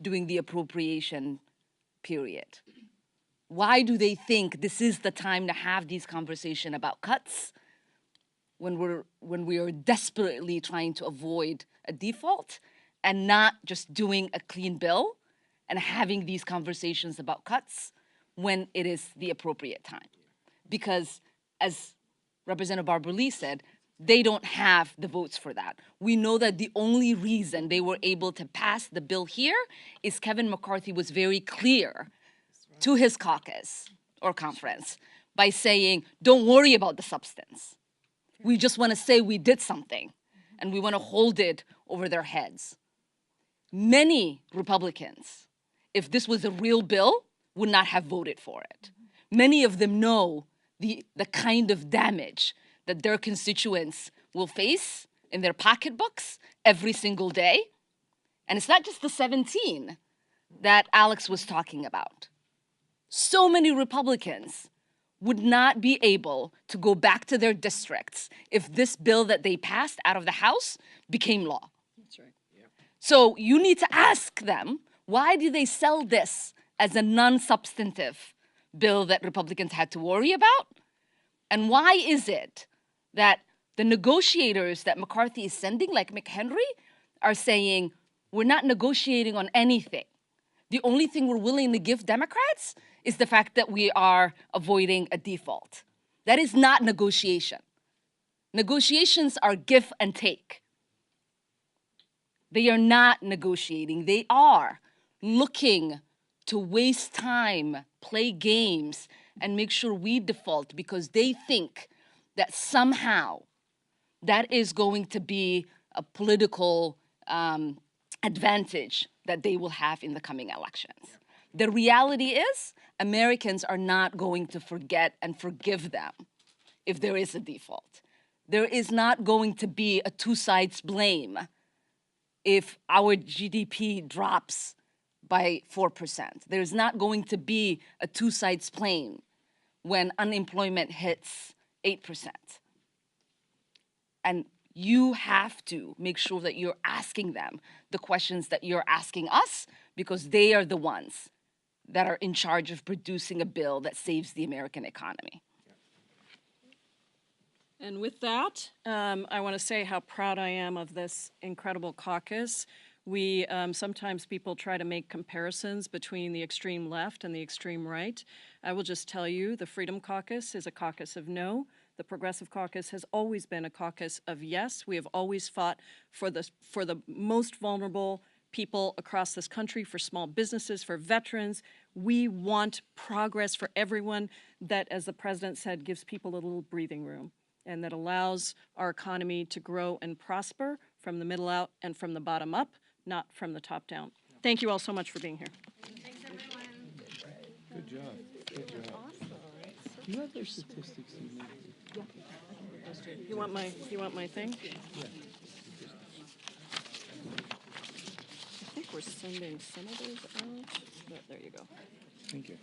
during the appropriation period? Why do they think this is the time to have these conversations about cuts when we are desperately trying to avoid a default and not just doing a clean bill and having these conversations about cuts when it is the appropriate time? Because as Representative Barbara Lee said, they don't have the votes for that. We know that the only reason they were able to pass the bill here is Kevin McCarthy was very clear to his caucus or conference by saying, don't worry about the substance. We just want to say we did something, and we want to hold it over their heads. Many Republicans, if this was a real bill, would not have voted for it. Many of them know the kind of damage that their constituents will face in their pocketbooks every single day. And it's not just the 17 that Alex was talking about. So many Republicans would not be able to go back to their districts if this bill that they passed out of the House became law. That's right. Yeah. So you need to ask them, why do they sell this as a non-substantive bill that Republicans had to worry about? And why is it that the negotiators that McCarthy is sending, like McHenry, are saying, we're not negotiating on anything. The only thing we're willing to give Democrats is the fact that we are avoiding a default. That is not negotiation. Negotiations are give and take. They are not negotiating. They are looking to waste time, play games, and make sure we default because they think that somehow that is going to be a political advantage that they will have in the coming elections. The reality is, Americans are not going to forget and forgive them if there is a default. There is not going to be a two sides blame if our GDP drops by 4%. There's not going to be a two sides blame when unemployment hits 8%. And you have to make sure that you're asking them the questions that you're asking us, because they are the ones that are in charge of producing a bill that saves the American economy. And with that, I want to say how proud I am of this incredible caucus. We sometimes people try to make comparisons between the extreme left and the extreme right. I will just tell you, the Freedom Caucus is a caucus of no. The Progressive Caucus has always been a caucus of yes. We have always fought for the most vulnerable people across this country, for small businesses, for veterans. We want progress for everyone that, as the president said, gives people a little breathing room and that allows our economy to grow and prosper from the middle out and from the bottom up, not from the top down. Thank you all so much for being here. Thanks, everyone. Good job. Good job. Awesome. Do you have their statistics? You want my thing? Yeah. I think we're sending some of those out, but there you go. Thank you.